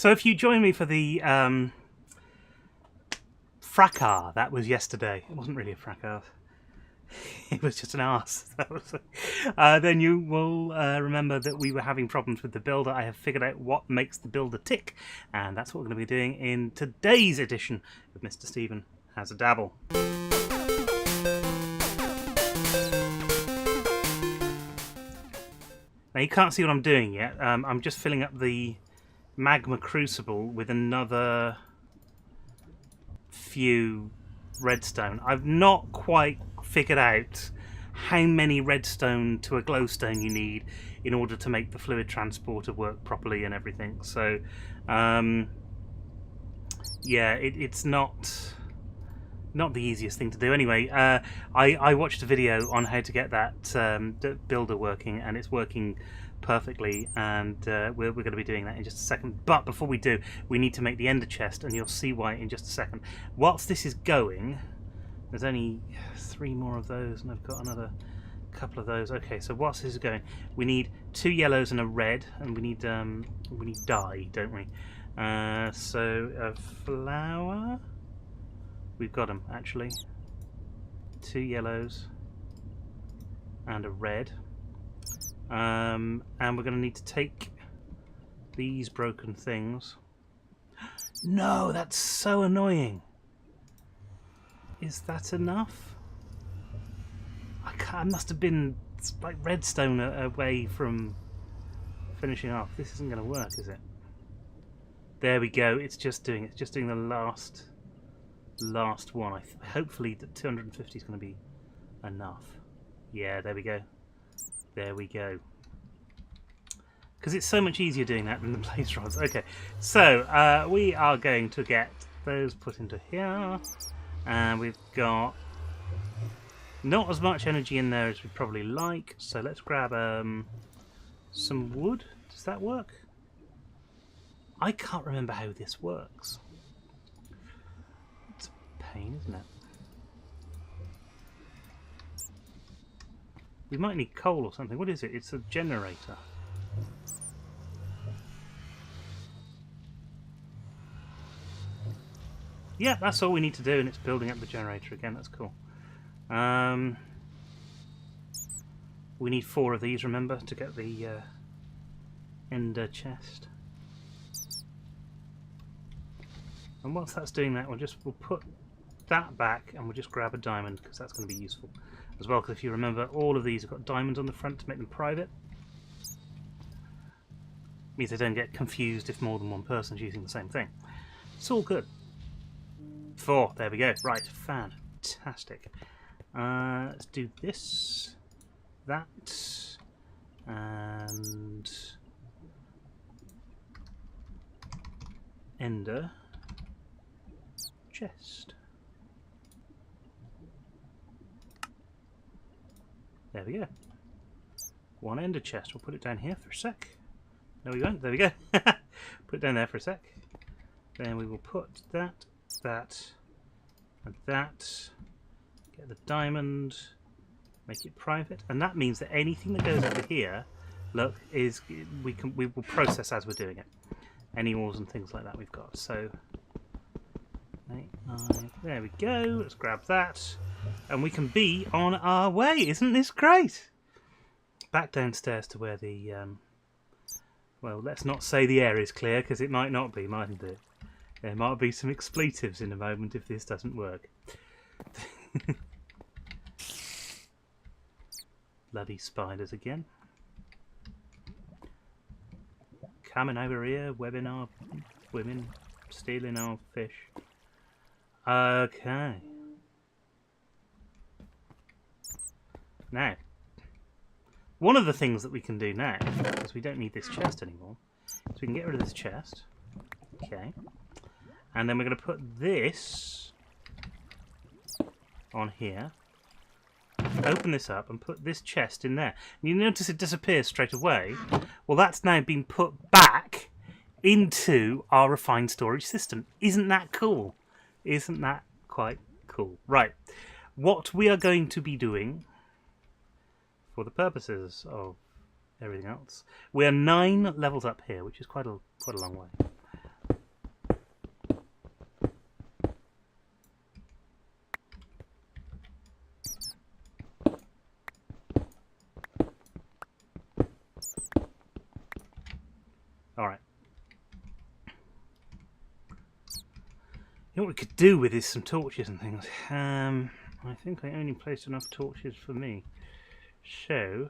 So if you join me for the fracas that was yesterday, it wasn't really a fracas. It was just an arse. Then you will remember that we were having problems with the builder. I have figured out what makes the builder tick, and that's what we're going to be doing in today's edition of Mr. Stephen Has a Dabble. Now you can't see what I'm doing yet. I'm just filling up the magma crucible with another few redstone. I've not quite figured out how many redstone to a glowstone you need in order to make the fluid transporter work properly and everything. So yeah, it's not the easiest thing to do. Anyway, I watched a video on how to get that builder working, and it's working perfectly, and we're going to be doing that in just a second. But before we do, we need to make the ender chest, and you'll see why in just a second. Whilst this is going, there's only 3 more of those, and I've got another couple of those. Okay, so whilst this is going, we need 2 yellows and a red, and we need dye, don't we? So a flower. We've got them actually. 2 yellows and a red. And we're going to need to take these broken things. No, that's so annoying. Is that enough? I must have been like redstone away from finishing off. This isn't going to work, is it? There we go. It's just doing the last one. Hopefully the 250 is going to be enough. Yeah, there we go. There we go. Because it's so much easier doing that than the blaze rods. Okay, so we are going to get those put into here. And we've got not as much energy in there as we'd probably like. So let's grab some wood. Does that work? I can't remember how this works. It's a pain, isn't it? We might need coal or something. What is it? It's a generator. Yeah, that's all we need to do, and it's building up the generator again. That's cool. We need 4 of these, remember, to get the ender chest. And whilst that's doing that, we'll put that back, and we'll just grab a diamond, because that's going to be useful as well. Because if you remember, all of these have got diamonds on the front to make them private. Means they don't get confused if more than one person's using the same thing. It's all good. 4, there we go. Right, fantastic. Let's do this, that, and ender chest. There we go. 1 ender chest. We'll put it down here for a sec. No, we won't. There we go. Put it down there for a sec. Then we will put that, and that. Get the diamond. Make it private, and that means that anything that goes over here, look, we will process as we're doing it. Any ores and things like that we've got. So 8, 9. There we go. Let's grab that, and we can be on our way. Isn't this great? Back downstairs to where the well, let's not say the air is clear, because it might not be, mightn't it? There might be some expletives in a moment if this doesn't work. Bloody spiders again. Coming over here, webbing our women, stealing our fish. Okay. Now, one of the things that we can do now, because we don't need this chest anymore, is we can get rid of this chest. Okay. And then we're going to put this on here. Open this up and put this chest in there. And you notice it disappears straight away. Well, that's now been put back into our refined storage system. Isn't that cool? Isn't that quite cool? Right. What we are going to be doing, for the purposes of everything else, we are 9 levels up here, which is quite a long way. Alright. You know what we could do with is some torches and things. I think I only placed enough torches for me. So,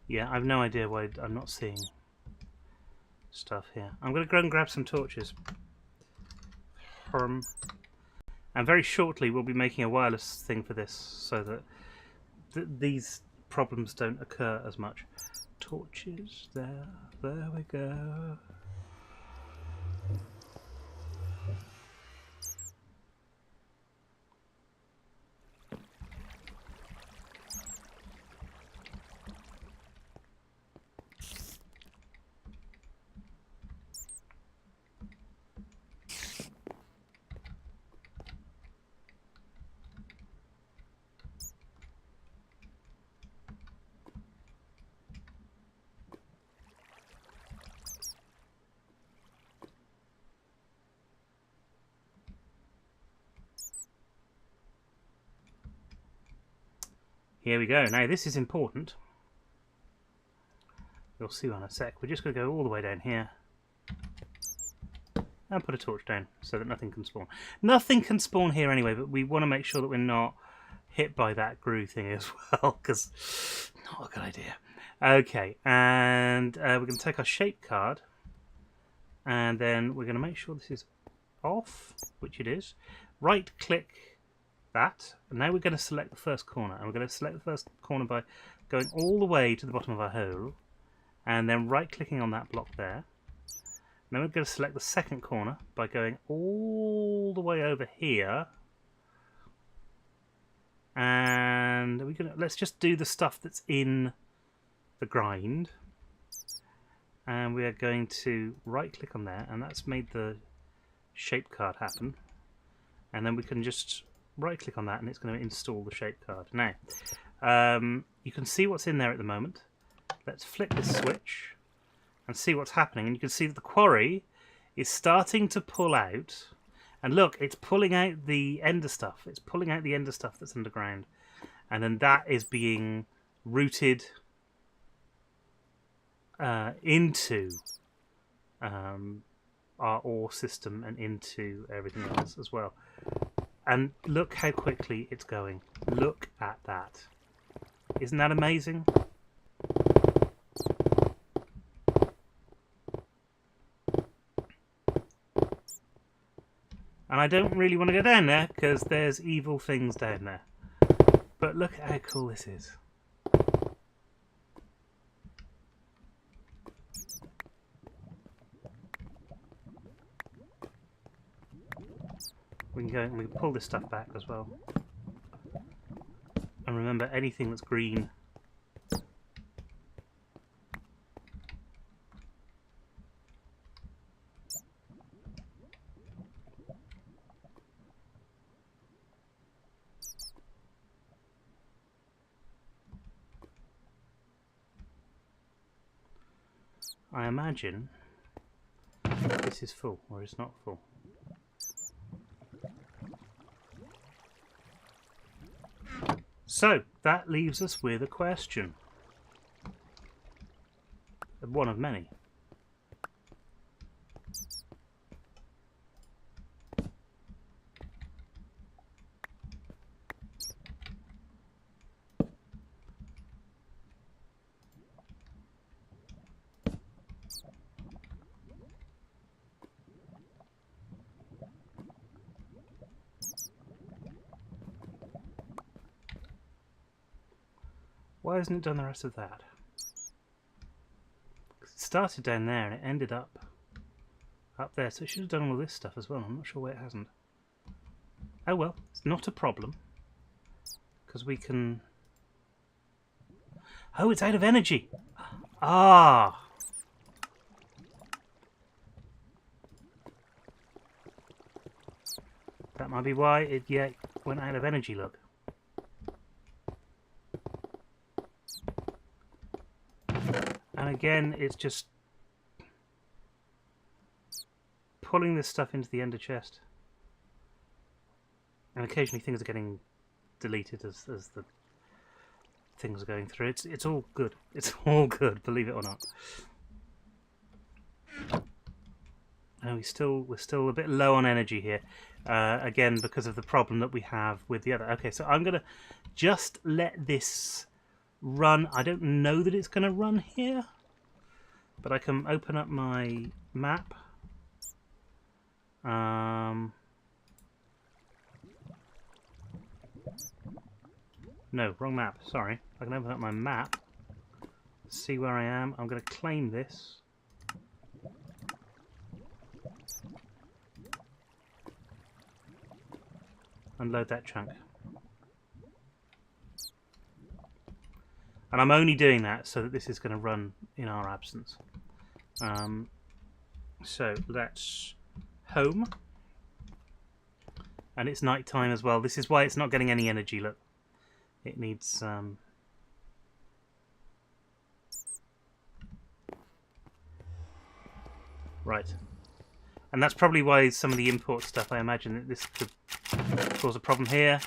yeah, I've no idea why I'm not seeing stuff here. I'm going to go and grab some torches. And very shortly we'll be making a wireless thing for this so that these problems don't occur as much. Torches, there we go. Here we go. Now this is important. You'll see in a sec. We're just going to go all the way down here and put a torch down so that nothing can spawn. Nothing can spawn here anyway, but we want to make sure that we're not hit by that grue thing as well, because not a good idea. Okay, and we're going to take our shape card, and then we're going to make sure this is off, which it is. Right click that, and now we're going to select the first corner, and we're going to select the first corner by going all the way to the bottom of our hole, and then right clicking on that block there. Then we're going to select the second corner by going all the way over here, and we're going to, let's just do the stuff that's in the grind, and we are going to right click on there, and that's made the shape card happen, and then we can just right click on that and it's going to install the shape card. Now you can see what's in there at the moment. Let's flip this switch and see what's happening, and you can see that the quarry is starting to pull out, and look, it's pulling out the ender stuff. It's pulling out the ender stuff that's underground, and then that is being routed into our ore system and into everything else as well. And look how quickly it's going. Look at that. Isn't that amazing? And I don't really want to go down there because there's evil things down there. But look at how cool this is. We can go and we can pull this stuff back as well. And remember, anything that's green I imagine this is full, or it's not full. So, that leaves us with a question. One of many. Why hasn't it done the rest of that? It started down there and it ended up there, so it should have done all this stuff as well. I'm not sure why it hasn't. Oh well, it's not a problem, because we can... Oh, it's out of energy! Ah! That might be why it went out of energy, look. And again, it's just... pulling this stuff into the ender chest. And occasionally things are getting deleted as the things are going through. It's all good. It's all good, believe it or not. And we're still a bit low on energy here. Again, because of the problem that we have with the other. Okay, so I'm gonna just let this run. I don't know that it's gonna run here, but I can open up my map. No, wrong map. Sorry. I can open up my map. See where I am. I'm going to claim this. Unload that chunk. And I'm only doing that so that this is going to run in our absence. So let's home. And it's night time as well. This is why it's not getting any energy. Look. It needs right, and that's probably why some of the import stuff, I imagine that this could cause a problem here,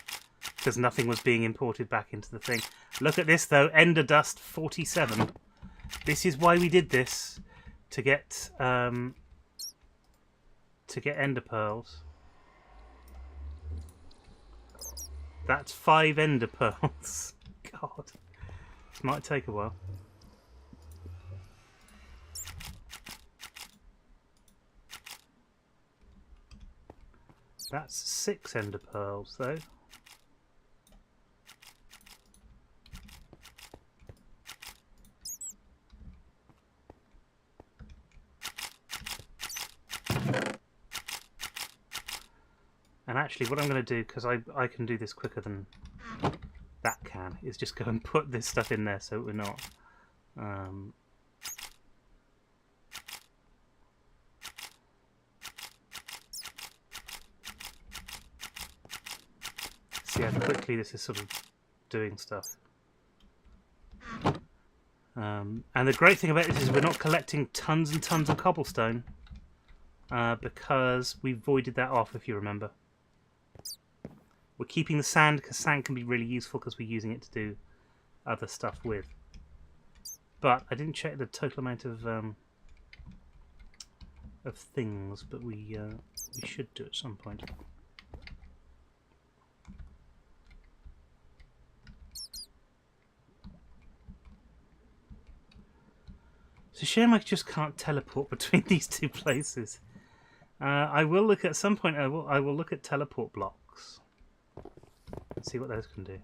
because nothing was being imported back into the thing. Look at this though, Ender Dust 47. This is why we did this, to get Ender Pearls. That's 5 Ender Pearls. God. This might take a while. That's 6 Ender Pearls, though. And actually what I'm going to do, because I can do this quicker than that can, is just go and put this stuff in there so we're not... see how quickly this is sort of doing stuff. And the great thing about this is we're not collecting tons and tons of cobblestone, because we voided that off, if you remember. We're keeping the sand because sand can be really useful because we're using it to do other stuff with. But I didn't check the total amount of things, but we should do at some point. It's a shame I just can't teleport between these two places. I will look at some point. I will look at teleport blocks. See what those can do.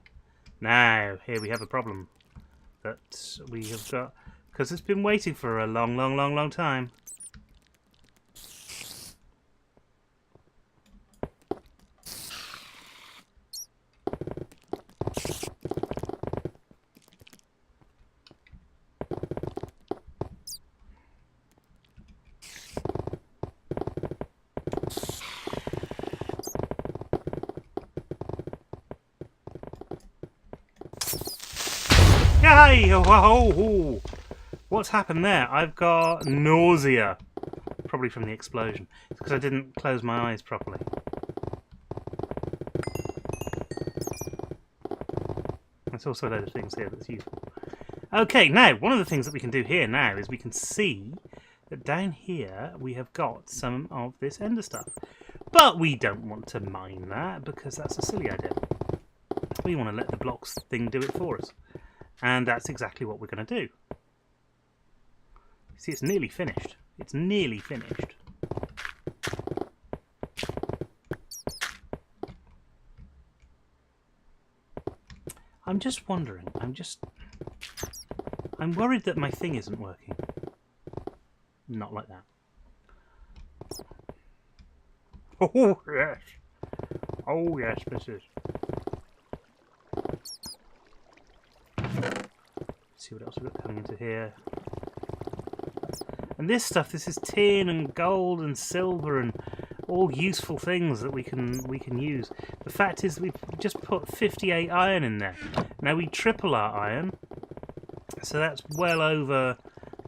Now, here we have a problem that we have got, because it's been waiting for a long time. Yay! Oh, what's happened there? I've got nausea. Probably from the explosion. It's because I didn't close my eyes properly. There's also a load of things here that's useful. Okay, now, one of the things that we can do here now is we can see that down here we have got some of this ender stuff. But we don't want to mine that because that's a silly idea. We want to let the blocks thing do it for us. And that's exactly what we're going to do. See, it's nearly finished. It's nearly finished. I'm just wondering. I'm worried that my thing isn't working. Not like that. Oh, yes. Oh, yes, this is. See what else we've got coming into here. And this stuff, this is tin and gold and silver and all useful things that we can use. The fact is we've just put 58 iron in there. Now we triple our iron, so that's well over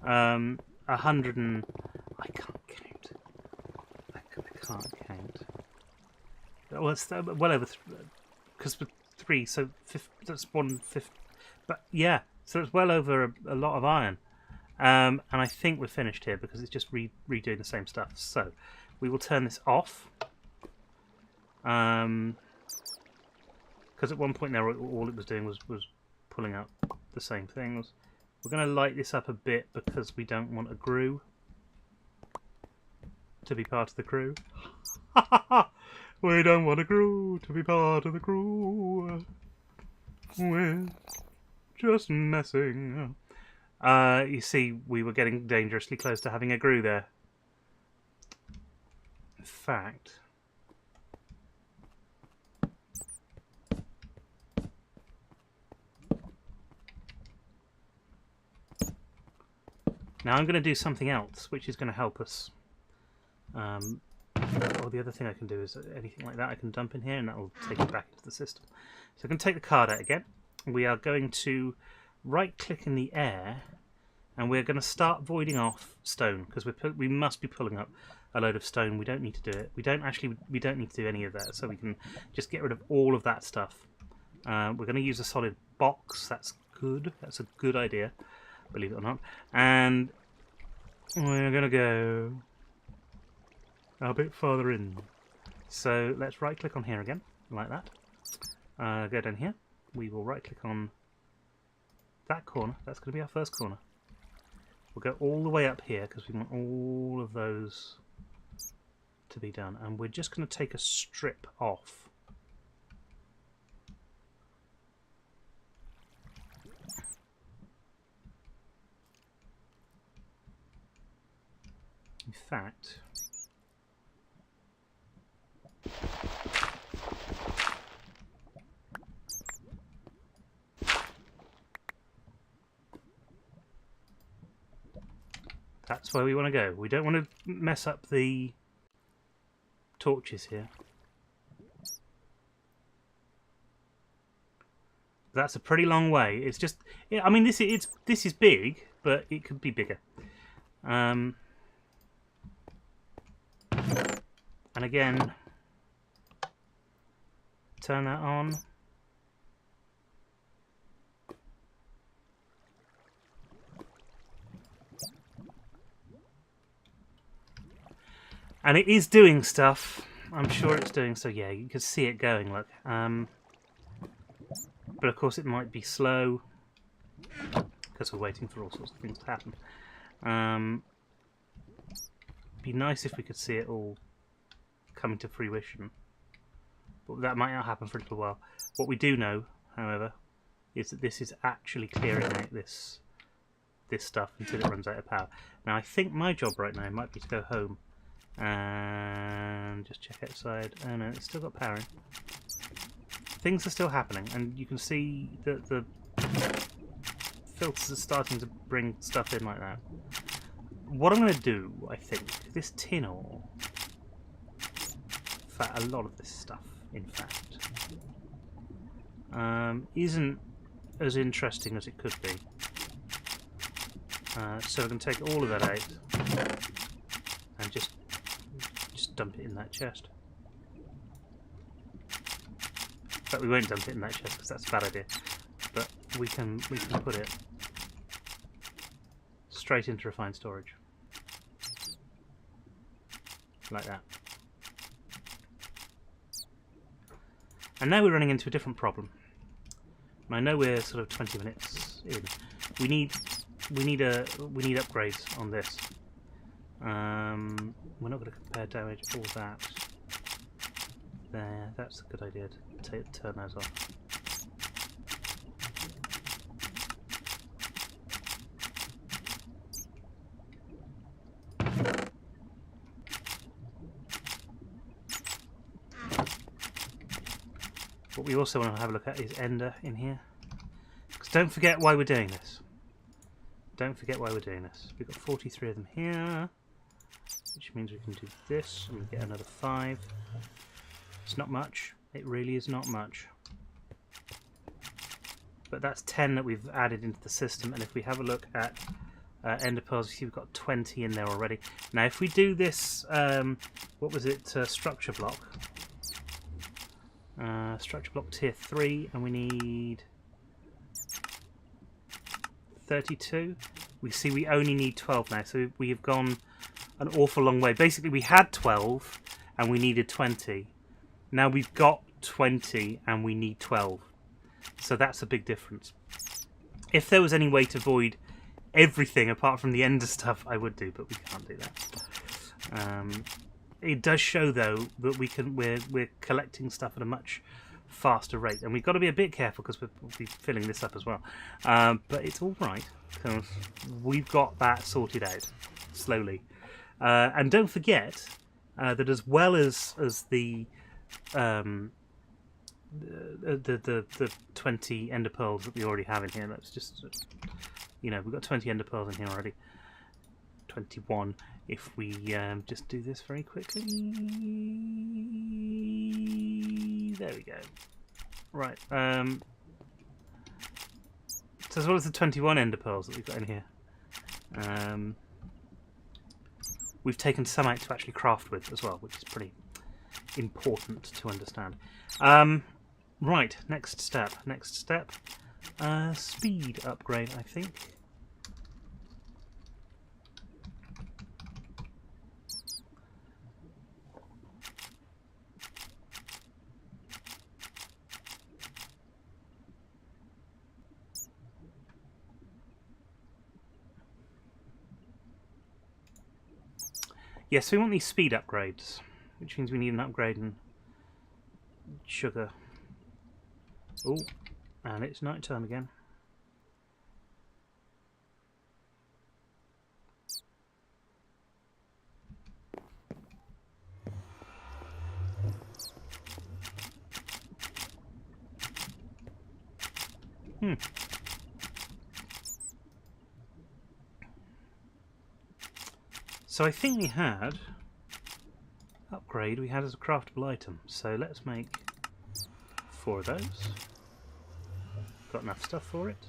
100 and... I can't count. can't count. Well, it's well over, because with 3, so that's 1/5. But yeah, so it's well over a lot of iron. And I think we're finished here because it's just redoing the same stuff. So we will turn this off. Because at one point there, all it was doing was pulling up the same things. We're going to light this up a bit because we don't want a grue to be part of the crew. We don't want a crew to be part of the crew. We're just messing. You see, we were getting dangerously close to having a grue there. In fact, now I'm going to do something else, which is going to help us. Or the other thing I can do is anything like that I can dump in here, and that will take it back into the system. So I'm going to take the card out again. We are going to right-click in the air, and we're going to start voiding off stone because we must be pulling up a load of stone. We don't need to do it. We don't need to do any of that. So we can just get rid of all of that stuff. We're going to use a solid box. That's good. That's a good idea, believe it or not. And we're going to go a bit farther in. So let's right click on here again, like that. Go down here. We will right click on that corner. That's going to be our first corner. We'll go all the way up here because we want all of those to be done. And we're just going to take a strip off. In fact, that's where we want to go. We don't want to mess up the torches here. That's a pretty long way. It's just, yeah, I mean, this is big, but it could be bigger. And again, turn that on. And it is doing stuff. I'm sure it's doing so. Yeah, you can see it going. Look. But of course, it might be slow because we're waiting for all sorts of things to happen. Be nice if we could see it all coming to fruition, but that might not happen for a little while. What we do know, however, is that this is actually clearing out this stuff until it runs out of power. Now, I think my job right now might be to go home and just check outside. Oh no, it's still got power in. Things are still happening, and you can see that the filters are starting to bring stuff in like that. What I'm going to do, I think, this tin ore, in fact, a lot of this stuff, in fact, isn't as interesting as it could be. So we're going to take all of that out and just dump it in that chest. But we won't dump it in that chest because that's a bad idea. But we can put it straight into refined storage, like that. And now we're running into a different problem. And I know we're sort of 20 minutes in. We need upgrades on this. We're not going to compare damage, all that. There, that's a good idea to turn those off. What we also want to have a look at is Ender in here. Because don't forget why we're doing this. Don't forget why we're doing this. We've got 43 of them here, which means we can do this and we get another 5. It's not much. It really is not much. But that's 10 that we've added into the system, and if we have a look at ender pearls. You see we've got 20 in there already. Now if we do this, what was it, structure block. Structure block tier 3, and we need 32. We see we only need 12 now, so we have gone an awful long way. Basically we had 12 and we needed 20. Now we've got 20 and we need 12. So that's a big difference. If there was any way to avoid everything apart from the ender stuff, I would do, but we can't do that. It does show though that we're collecting stuff at a much faster rate, and we've got to be a bit careful because we'll be filling this up as well. But it's all right because we've got that sorted out slowly. And don't forget that as well as the 20 ender pearls that we already have in here. Let's just, we've got 20 ender pearls in here already. 21. If we just do this very quickly. There we go. Right. So as well as the 21 ender pearls that we've got in here, we've taken some out to actually craft with as well, which is pretty important to understand. Right, next step. Speed upgrade, I think. Yes, we want these speed upgrades, which means we need an upgrade in sugar. Oh, and it's night time again. So I think we had upgrade we had as a craftable item. So let's make 4 of those. Got enough stuff for it.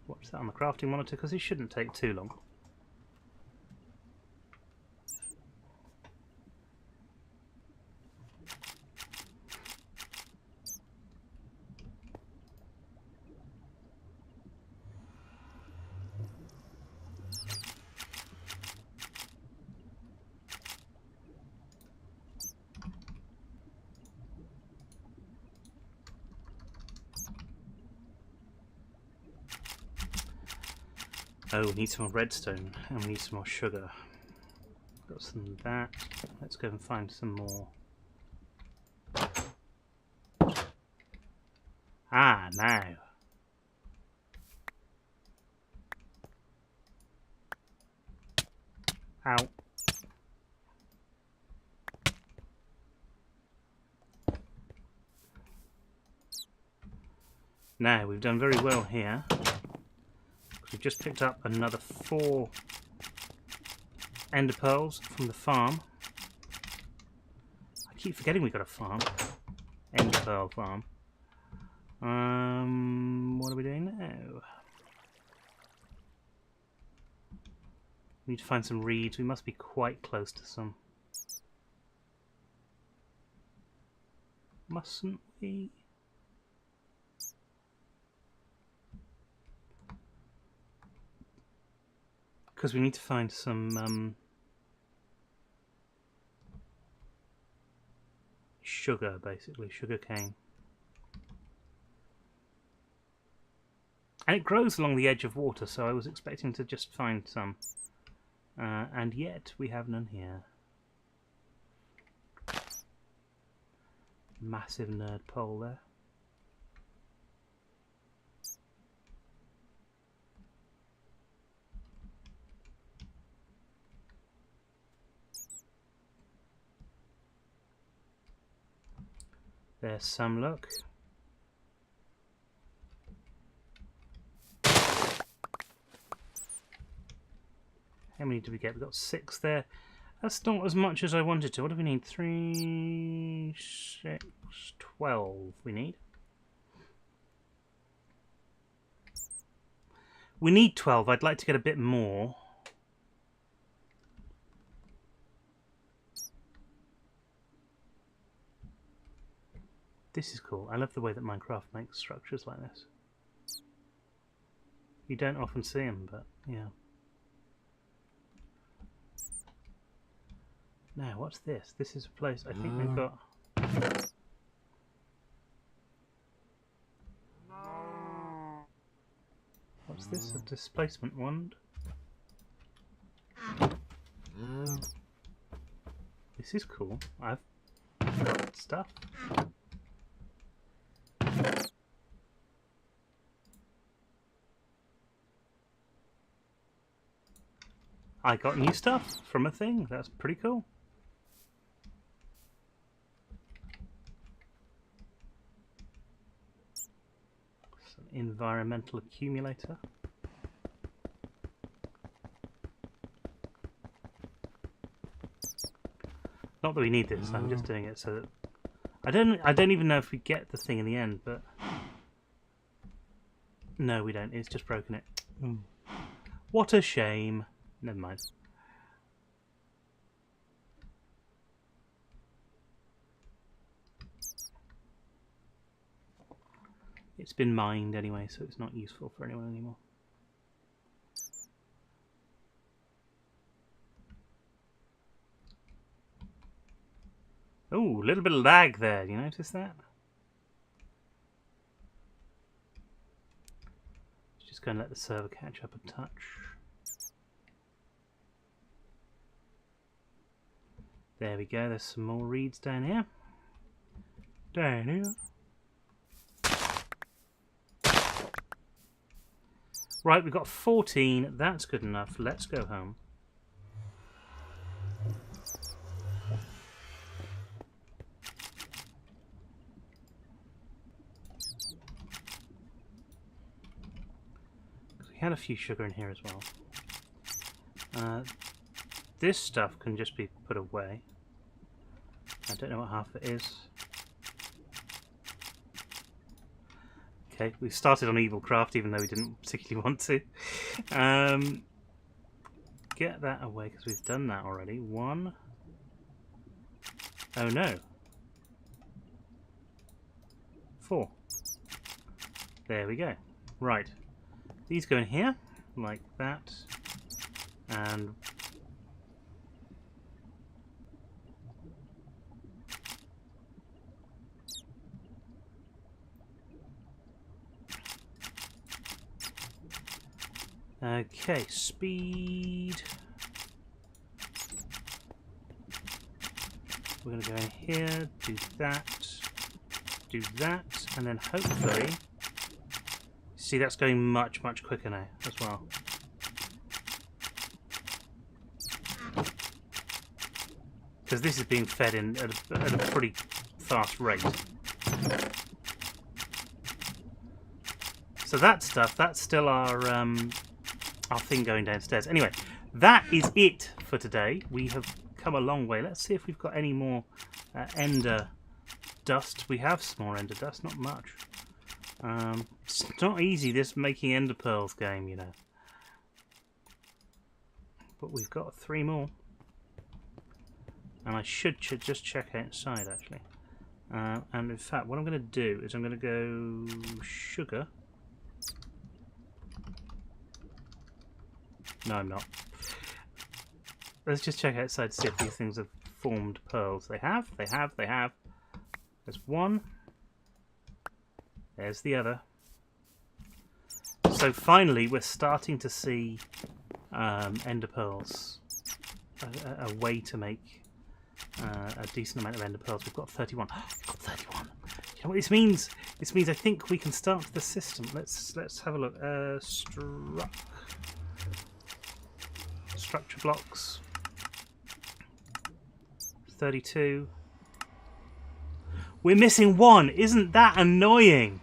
Watch that on the crafting monitor because it shouldn't take too long. Oh, we need some more redstone and we need some more sugar. Got some of that. Let's go and find some more. Ah, now. Ow. Now, we've done very well here. We've just picked up another 4 ender pearls from the farm. I keep forgetting we've got a farm. Ender pearl farm. What are we doing now? We need to find some reeds. We must be quite close to some. Mustn't we? Because we need to find some sugar, basically, sugar cane. And it grows along the edge of water, so I was expecting to just find some. And yet, we have none here. Massive nerd pole there. There's some luck. How many did we get? We got 6 there. That's not as much as I wanted to. What do we need? 3, 6, 12 we need. We need 12. I'd like to get a bit more. This is cool. I love the way that Minecraft makes structures like this. You don't often see them, but yeah. Now, what's this? This is a place I think we've got... What's this? A displacement wand? This is cool. I've got stuff. I got new stuff from a thing. That's pretty cool. Some environmental accumulator. Not that we need this. I'm just doing it so that I don't even know if we get the thing in the end, but no, we don't. It's just broken it. What a shame. Never mind. It's been mined anyway, so it's not useful for anyone anymore. Oh, a little bit of lag there. You notice that? Just go and let the server catch up a touch. There we go, there's some more reeds down here. Down here. Right, we've got 14. That's good enough. Let's go home. We had a few sugar in here as well. This stuff can just be put away. I don't know what half it is. Okay, we started on Evil Craft even though we didn't particularly want to. Get that away because we've done that already. 1. Oh no. 4. There we go. Right. These go in here, like that. And okay, speed. We're going to go in here, do that, and then hopefully... See, that's going much, much quicker now as well. Because this is being fed in at a pretty fast rate. So that stuff, that's still our thing going downstairs. Anyway, that is it for today. We have come a long way. Let's see if we've got any more ender dust. We have some more ender dust, not much. It's not easy, this making ender pearls game, you know. But we've got 3 more. And I should just check outside, actually. And in fact, what I'm going to do is I'm going to go sugar. No, I'm not. Let's just check outside to see if these things have formed pearls. They have. There's 1. There's the other. So finally, we're starting to see ender pearls. A way to make a decent amount of ender pearls. We've got 31. We've got 31. You know what this means? This means I think we can start the system. Let's have a look. Structure blocks. 32. We're missing 1. Isn't that annoying?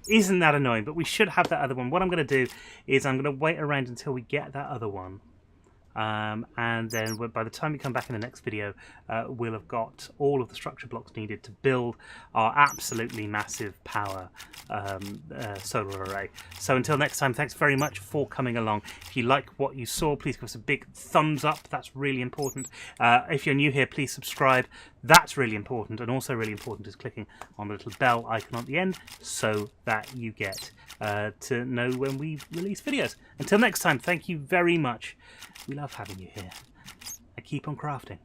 Isn't that annoying? But we should have that other one. What I'm going to do is I'm going to wait around until we get that other one. And then by the time we come back in the next video, we'll have got all of the structure blocks needed to build our absolutely massive power solar array. So until next time, thanks very much for coming along. If you like what you saw, please give us a big thumbs up. That's really important. If you're new here, please subscribe. That's really important. And also really important is clicking on the little bell icon at the end so that you get to know when we release videos. Until next time, thank you very much. We love having you here. And keep on crafting.